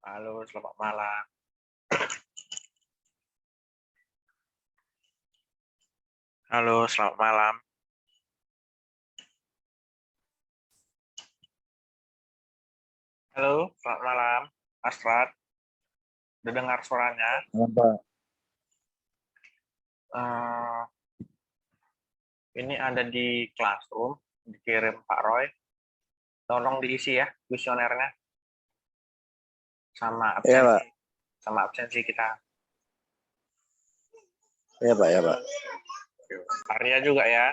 Halo, selamat malam. Halo, selamat malam. Halo, selamat malam. Asrat, udah dengar suaranya? Pak. Ini ada di classroom, dikirim Pak Roy. Tolong diisi ya kuesionernya sama Iya, absensi, Pak. sama absensi kita. Iya, Pak. Ya, Pak. Arya juga ya.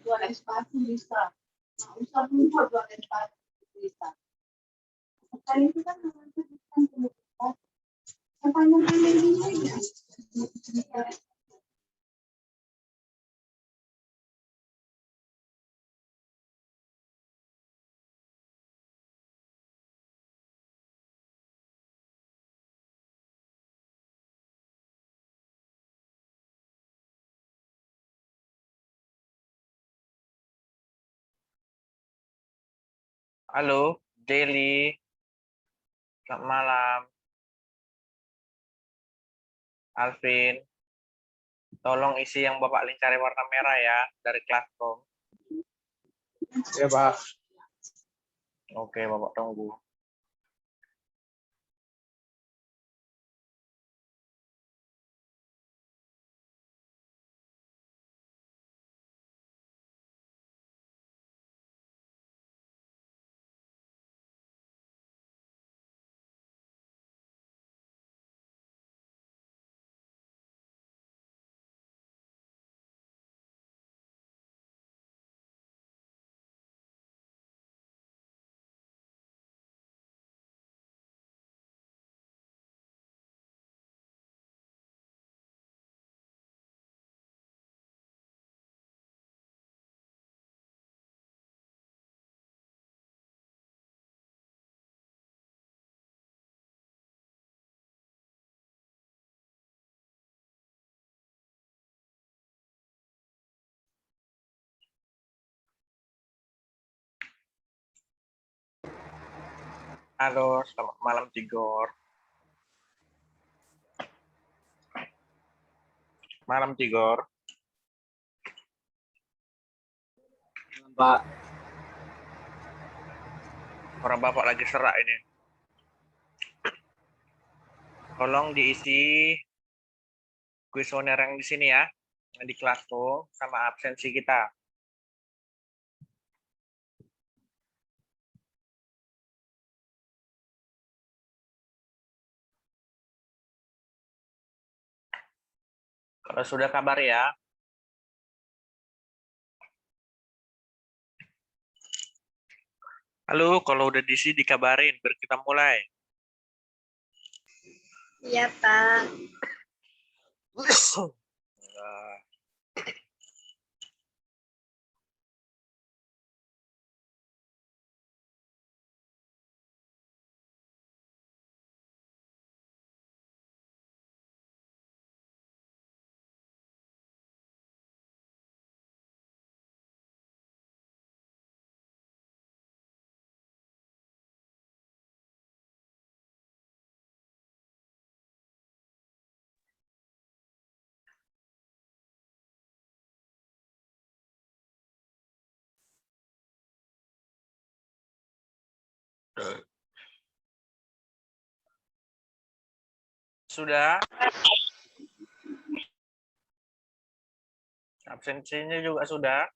Dua espaço bisa. Nah, usah muncul dua espaço bisa. Sekali itu kan menentukan kemudian pertanyaan ini ya. Halo, Deli. Selamat malam. Alvin, tolong isi yang Bapak lingkari warna merah ya dari classroom. Iya, Pak. Oke, Bapak tunggu. Halo, selamat malam Tigor. Malam Tigor. Pak. Orang Bapak lagi serak ini. Tolong diisi kuesioner yang di sini ya, yang di classroom sama absensi kita. Kalau sudah kabar ya. Halo, kalau udah diisi dikabarin biar kita mulai. Iya, Pak. Nah, sudah. Absensinya juga sudah.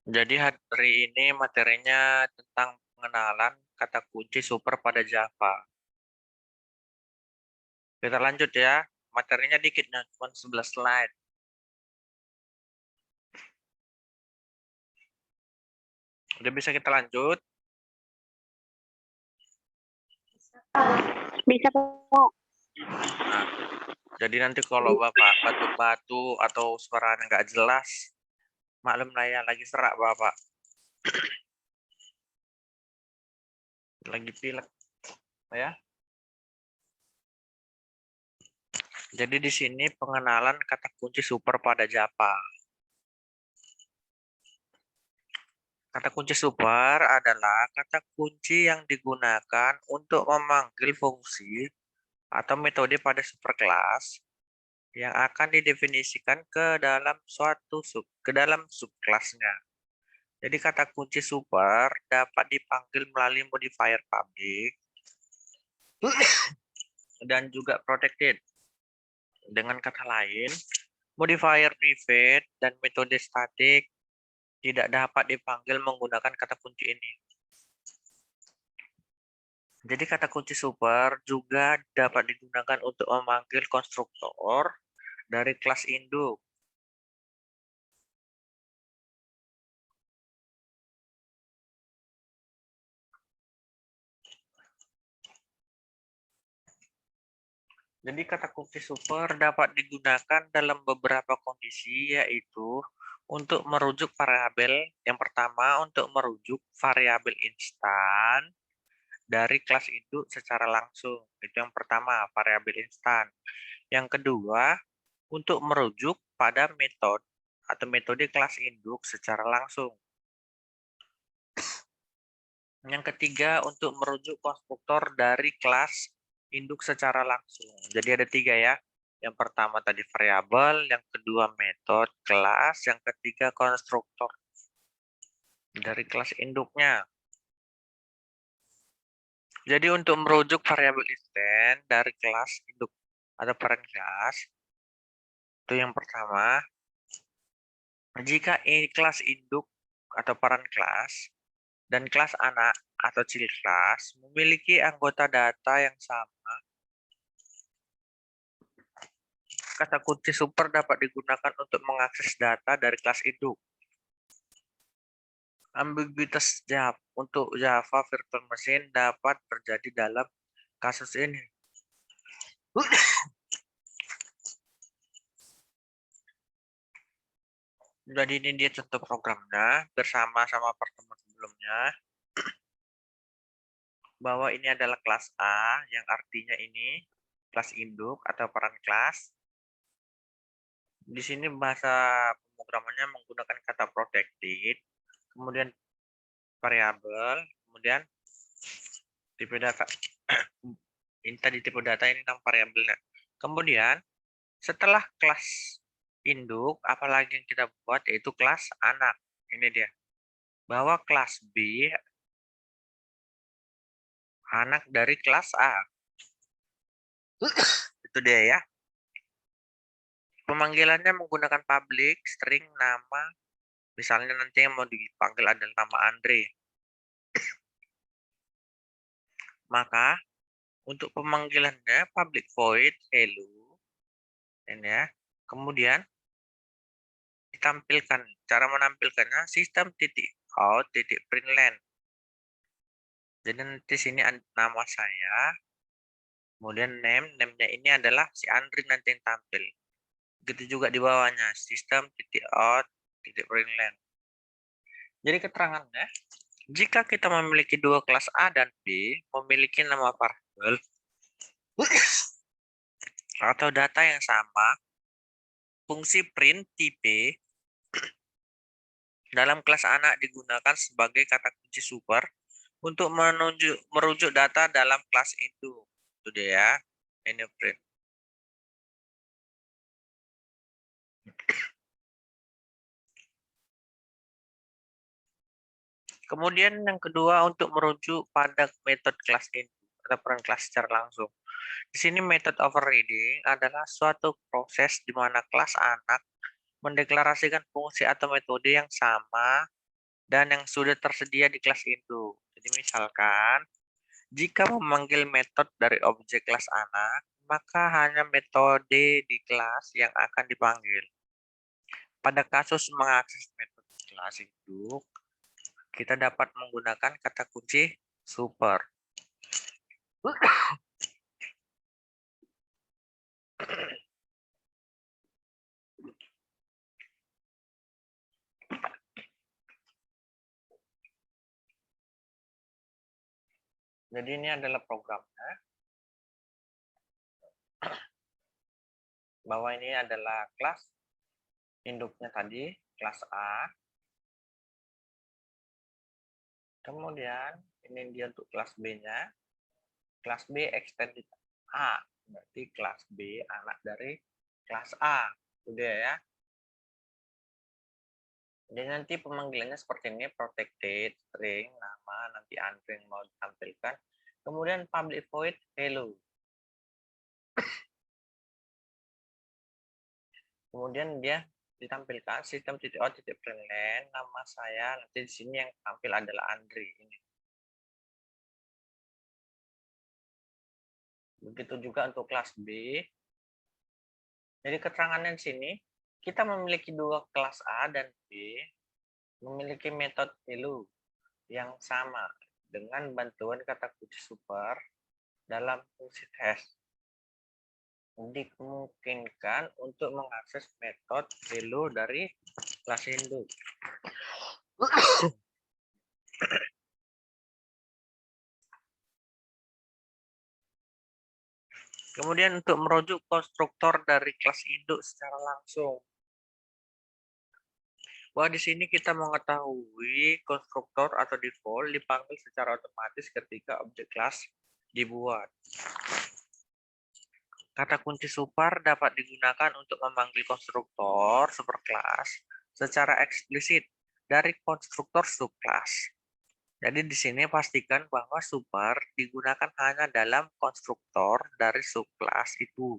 Jadi hari ini materinya tentang pengenalan kata kunci super pada Java. Kita lanjut ya. Materinya dikit, cuma 11 slide. Udah bisa kita lanjut? Bisa, Pak. Nah, jadi nanti kalau Bapak batu-batu atau suara nggak jelas, maklum lah ya, lagi serak Bapak. Lagi pilek. Ya. Jadi di sini pengenalan kata kunci super pada Java. Kata kunci super adalah kata kunci yang digunakan untuk memanggil fungsi atau metode pada superclass yang akan didefinisikan ke dalam subclassnya. Jadi kata kunci super dapat dipanggil melalui modifier public dan juga protected. Dengan kata lain, modifier private dan metode static tidak dapat dipanggil menggunakan kata kunci ini. Jadi kata kunci super juga dapat digunakan untuk memanggil konstruktor dari kelas induk. Jadi kata kunci super dapat digunakan dalam beberapa kondisi, yaitu untuk merujuk variabel. Yang pertama, untuk merujuk variabel instan dari kelas induk secara langsung. Itu yang pertama, variabel instan. Yang kedua, untuk merujuk pada metode atau metode kelas induk secara langsung. Yang ketiga, untuk merujuk konstruktor dari kelas induk secara langsung. Jadi ada tiga ya. Yang pertama tadi variabel, yang kedua metode kelas, yang ketiga konstruktor dari kelas induknya. Jadi untuk merujuk variabel instan dari kelas induk atau parent class, itu yang pertama, jika ini kelas induk atau parent class dan kelas anak atau child class memiliki anggota data yang sama, kata kunci super dapat digunakan untuk mengakses data dari kelas induk. Ambiguitas untuk Java Virtual Machine dapat terjadi dalam kasus ini. Jadi ini dia contoh programnya bersama-sama pertemuan sebelumnya. Bahwa ini adalah kelas A yang artinya ini kelas induk atau parent class. Di sini bahasa pemrogramannya menggunakan kata protected, kemudian variabel, kemudian tipe data. Ini tadi tipe data, ini nama variabelnya. Kemudian setelah kelas induk, apalagi yang kita buat yaitu kelas anak. Ini dia. Bahwa kelas B anak dari kelas A. Itu dia ya. Pemanggilannya menggunakan public string nama. Misalnya nanti yang mau dipanggil adalah nama Andre. Maka untuk pemanggilannya public void hello. Ini ya. Kemudian ditampilkan. Cara menampilkannya sistem titik out titik println. Jadi nanti sini nama saya. Kemudian name-nya ini adalah si Andri nanti yang tampil. Begitu juga di bawahnya sistem titik out titik println. Jadi keterangannya, jika kita memiliki dua kelas A dan B memiliki nama variabel atau data yang sama, fungsi print tipe dalam kelas anak digunakan sebagai kata kunci super untuk merujuk data dalam kelas itu. Itu dia ya, ini print. Kemudian yang kedua untuk merujuk pada metode kelas itu atau peran kelas secara langsung. Di sini method overriding adalah suatu proses di mana kelas anak mendeklarasikan fungsi atau metode yang sama dan yang sudah tersedia di kelas itu. Jadi misalkan jika memanggil metode dari objek kelas anak, maka hanya metode di kelas yang akan dipanggil. Pada kasus mengakses metode kelas itu, kita dapat menggunakan kata kunci super. Jadi ini adalah programnya. Bahwa ini adalah kelas induknya tadi, kelas A. Kemudian ini dia untuk kelas B-nya. Kelas B extended A. Berarti kelas B anak dari kelas A. Itu dia ya. Jadi nanti pemanggilannya seperti ini, protected, string, nama, nanti Andre yang mau ditampilkan. Kemudian public void hello. Kemudian dia ditampilkan sistem titik out titik println, nama saya, nanti di sini yang tampil adalah Andre ini. Begitu juga untuk kelas B. Jadi keterangannya di sini, kita memiliki dua kelas A dan B, memiliki metode hello yang sama dengan bantuan kata kunci super dalam fungsi test. Dimungkinkan untuk mengakses metode hello dari kelas induk. Kemudian untuk merujuk konstruktor dari kelas induk secara langsung. Bahwa di sini kita mengetahui konstruktor atau default dipanggil secara otomatis ketika objek kelas dibuat. Kata kunci super dapat digunakan untuk memanggil konstruktor superclass secara eksplisit dari konstruktor subclass. Jadi di sini pastikan bahwa super digunakan hanya dalam konstruktor dari subclass itu.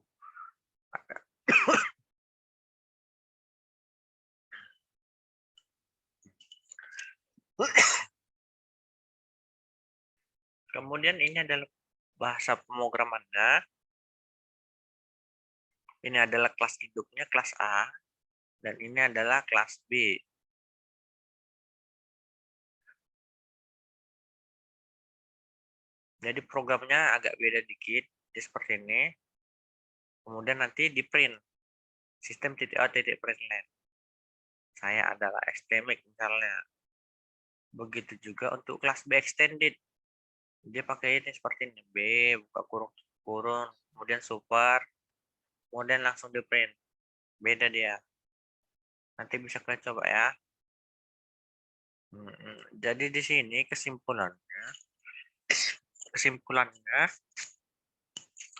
Kemudian ini adalah bahasa pemrogramannya. Ini adalah kelas induknya kelas A dan ini adalah kelas B. Jadi programnya agak beda dikit, seperti ini. Kemudian nanti di print sistem titik out titik println. Saya adalah extended misalnya. Begitu juga untuk kelas B extended. Dia pakai ini seperti ini, B buka kurung, kemudian super, kemudian langsung di print. Beda dia. Nanti bisa kalian coba ya. Jadi di sini kesimpulannya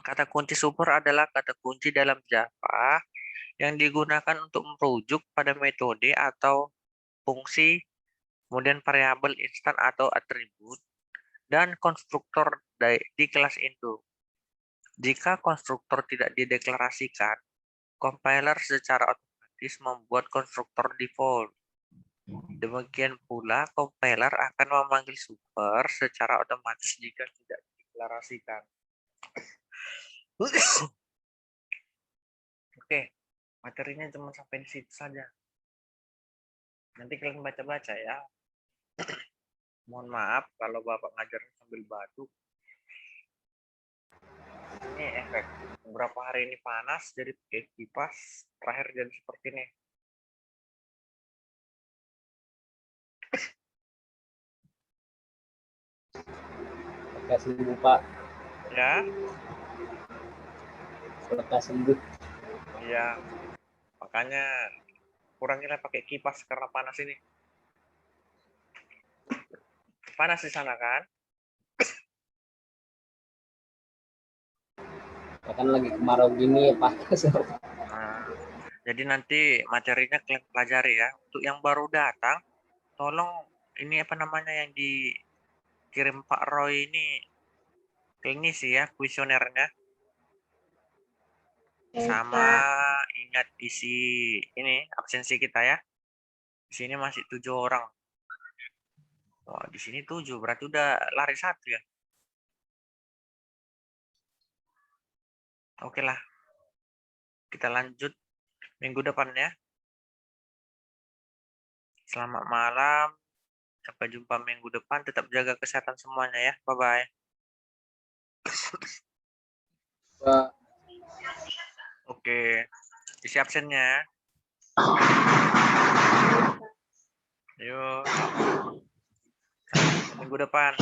kata kunci super adalah kata kunci dalam Java yang digunakan untuk merujuk pada metode atau fungsi, kemudian variabel instan atau atribut, dan konstruktor di kelas induk. Jika konstruktor tidak dideklarasikan, compiler secara otomatis membuat konstruktor default. Demikian pula, compiler akan memanggil super secara otomatis jika tidak dideklarasikan. Oke, materinya cuma sampai di situ saja. Nanti kalian baca-baca ya. Mohon maaf kalau Bapak ngajar sambil batuk. Ini efek beberapa hari ini panas, jadi pakai kipas. Terakhir jadi seperti ini. Lekas sembuh, Pak. Ya, Lekas sembuh. iya. Makanya kurangilah pakai kipas karena panas ini. Panas di sana kan? Ya kan lagi kemarau gini ya, Pak. Nah, jadi nanti materinya kalian pelajari ya. Untuk yang baru datang, tolong ini apa namanya yang dikirim Pak Roy ini kalian isi ya kuesionernya. Sama ingat isi ini absensi kita ya. Di sini masih 7 orang. Wah, di sini 7 berarti udah lari 1 ya. Oke lah. Kita lanjut minggu depan ya. Selamat malam. Sampai jumpa minggu depan. Tetap jaga kesehatan semuanya ya. Bye-bye. Pak. Oke. Isi absennya. Yuk. Sampai minggu depan.